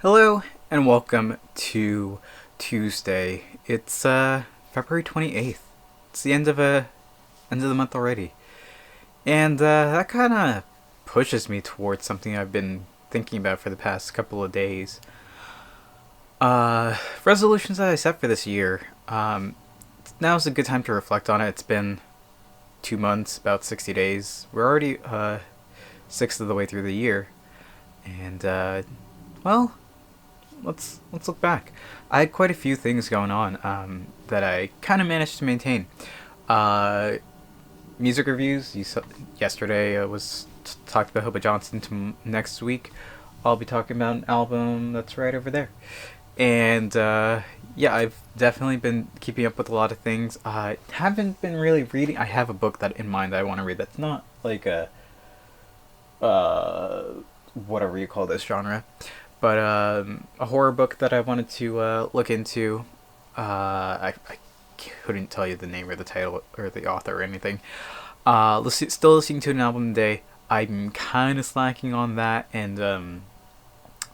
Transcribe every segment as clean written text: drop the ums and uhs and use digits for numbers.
Hello and welcome to Tuesday. It's February 28th. It's the end of the month already. And that kind of pushes me towards something I've been thinking about for the past couple of days. Resolutions that I set for this year. Now's a good time to reflect on it. It's been 2 months, about 60 days. We're already sixth of the way through the year. And well, let's look back. I had quite a few things going on that I kind of managed to maintain. Uh, Music reviews. Yesterday I was talked about Hoba Johnson. Next week, I'll be talking about an album that's right over there. And yeah, I've definitely been keeping up with a lot of things. I haven't been really reading. I have a book that in mind that I want to read. That's not like a uh, whatever you call this genre, but a horror book that I wanted to look into. I couldn't tell you the name or the title or the author or anything. Still listening to an album today. I'm kind of slacking on that and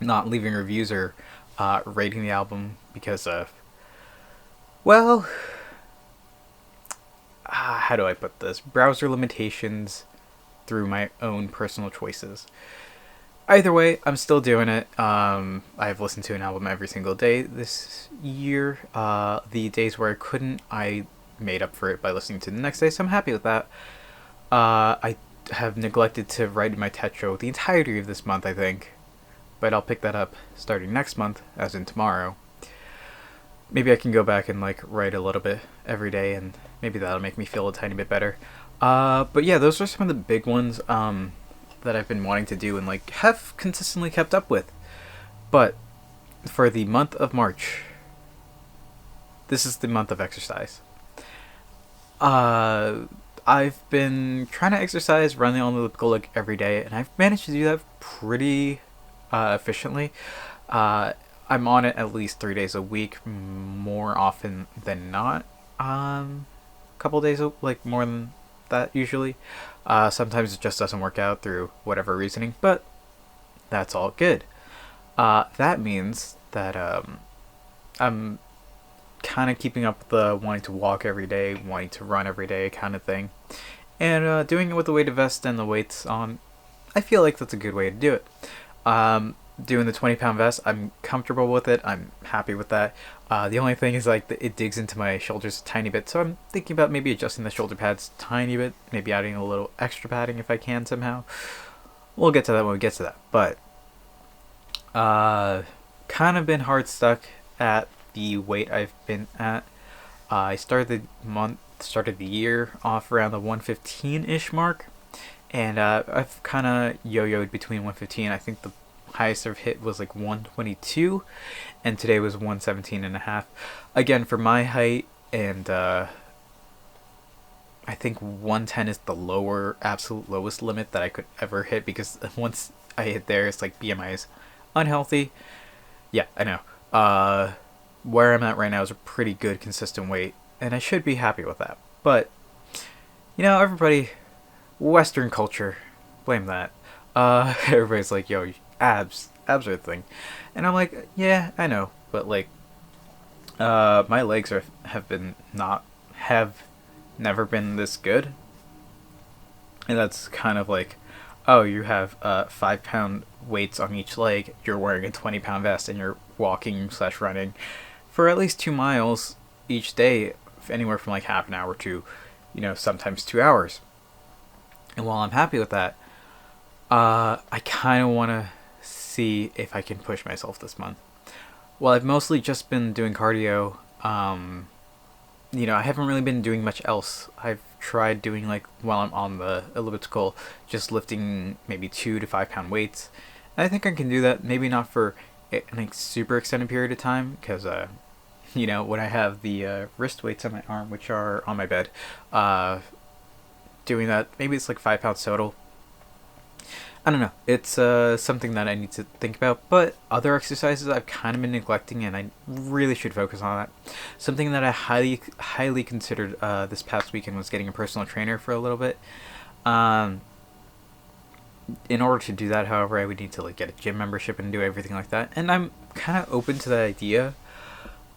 not leaving reviews or rating the album because of, well, how do I put this? Browser limitations through my own personal choices. Either way, I'm still doing it. I've listened to an album every single day this year. The days where I couldn't, I made up for it by listening to the next day, so I'm happy with that. I have neglected to write my techo the entirety of this month, I think. But I'll pick that up starting next month, as in tomorrow. Maybe I can go back and like write a little bit every day, and maybe that'll make me feel a tiny bit better. But yeah, those are some of the big ones that I've been wanting to do and like have consistently kept up with. But for the month of March, this is the month of exercise. Uh, I've been trying to exercise, running on the elliptical like every day, and I've managed to do that pretty efficiently. Uh, I'm on it at least 3 days a week, more often than not. Couple days, like more than that usually. Sometimes it just doesn't work out through whatever reasoning, but that's all good. That means that I'm kind of keeping up with the wanting to walk every day, wanting to run every day kind of thing, and doing it with the weighted vest and the weights on. I feel like that's a good way to do it. Doing the 20-pound vest, I'm comfortable with it. I'm happy with that. The only thing is like it digs into my shoulders a tiny bit, so I'm thinking about maybe adjusting the shoulder pads a tiny bit, maybe adding a little extra padding if I can somehow. We'll get to that when we get to that. But kind of been hard stuck at the weight I've been at. I started the year off around the 115-ish mark, and I've kind of yo-yoed between 115. I think the highest I've hit was like 122, and today was 117 and a half. Again, for my height, and I think 110 is the absolute lowest limit that I could ever hit, because once I hit there, it's like BMI is unhealthy. Yeah, I know. Where I'm at right now is a pretty good, consistent weight, and I should be happy with that. But, everybody, Western culture, blame that. Everybody's like, yo, abs are the thing. And I'm like, yeah, I know. But, like, my legs have never been this good. And that's kind of like, oh, you have 5-pound weights on each leg, you're wearing a 20-pound vest, and you're walking/running for at least 2 miles each day, anywhere from like half an hour to, sometimes 2 hours. And while I'm happy with that, I kind of want to see if I can push myself this month. Well, I've mostly just been doing cardio. I haven't really been doing much else. I've tried doing like while I'm on the elliptical, just lifting maybe 2 to 5 pound weights. And I think I can do that. Maybe not for a like super extended period of time, because when I have the wrist weights on my arm, which are on my bed, doing that, maybe it's like 5 pounds total. I don't know. It's something that I need to think about. But other exercises I've kind of been neglecting, and I really should focus on that. Something that I highly considered this past weekend was getting a personal trainer for a little bit. Um, in order to do that, however, I would need to like get a gym membership and do everything like that. And I'm kind of open to the idea,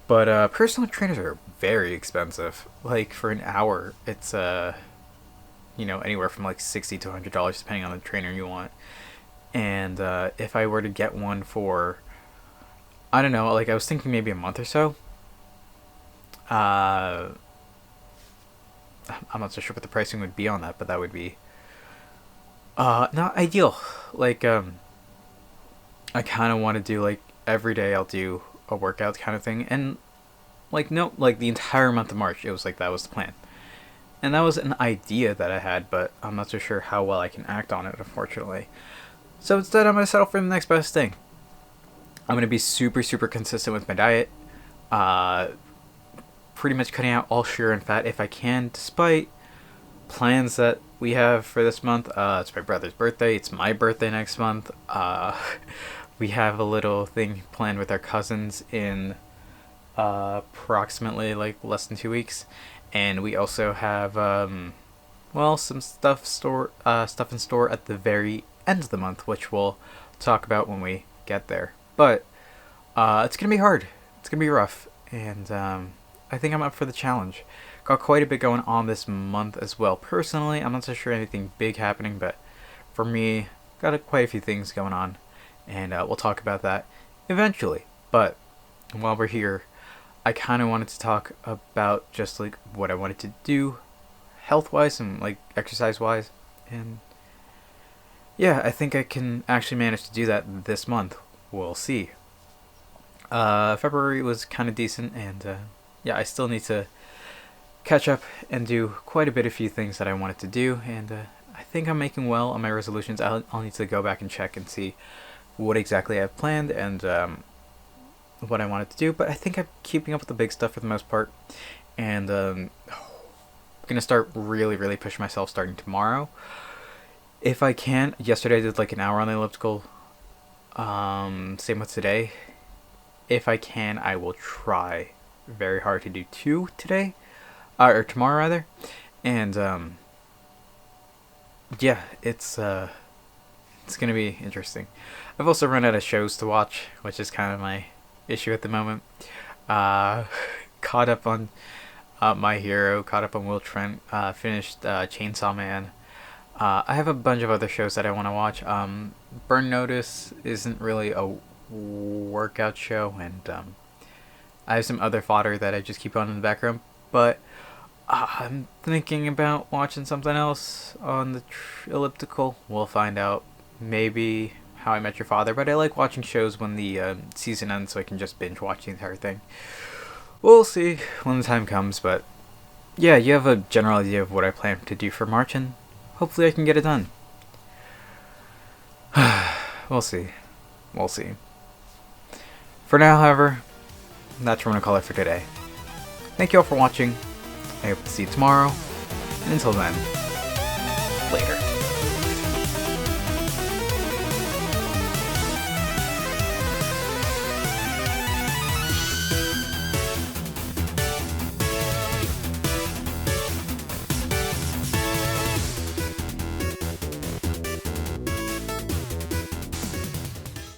but personal trainers are very expensive. Like for an hour, it's anywhere from like $60 to $100 depending on the trainer you want. And if I were to get one for, I don't know, like I was thinking maybe a month or so. I'm not so sure what the pricing would be on that, but that would be not ideal. Like I kind of want to do like every day I'll do a workout kind of thing, and like no, like the entire month of March, it was like that was the plan, and that was an idea that I had, but I'm not so sure how well I can act on it, unfortunately. So instead, I'm gonna settle for the next best thing. I'm gonna be super super consistent with my diet. Uh, Pretty much cutting out all sugar and fat if I can, despite plans that we have for this month. It's my brother's birthday. It's my birthday next month. We have a little thing planned with our cousins in approximately like less than 2 weeks, and we also have some stuff in store at the very end of the month, which we'll talk about when we get there. But it's gonna be hard. It's gonna be rough, and I think I'm up for the challenge. Got quite a bit going on this month as well. Personally, I'm not so sure anything big happening, but for me, got quite a few things going on, and we'll talk about that eventually. But while we're here, I kind of wanted to talk about just like what I wanted to do health-wise and like exercise-wise, and yeah, I think I can actually manage to do that this month. We'll see. February was kind of decent, and yeah, I still need to catch up and do quite a bit of few things that I wanted to do, and I think I'm making well on my resolutions. I'll need to go back and check and see what exactly I've planned and what I wanted to do, but I think I'm keeping up with the big stuff for the most part, and I'm gonna start really really pushing myself starting tomorrow if I can. Yesterday I did like an hour on the elliptical. Same with today. If I can, I will try very hard to do 2 today, or tomorrow rather, and yeah, it's gonna be interesting. I've also run out of shows to watch, which is kind of my issue at the moment. Caught up on My Hero, caught up on Will Trent, finished Chainsaw Man. I have a bunch of other shows that I want to watch. Burn Notice isn't really a workout show, and I have some other fodder that I just keep on in the background, but I'm thinking about watching something else on the elliptical. We'll find out. Maybe How I Met Your Father, but I like watching shows when the season ends so I can just binge watch the entire thing. We'll see when the time comes, but yeah, you have a general idea of what I plan to do for March, and hopefully I can get it done. We'll see. We'll see. For now, however, that's what I'm going to call it for today. Thank you all for watching. I hope to see you tomorrow. And until then, later.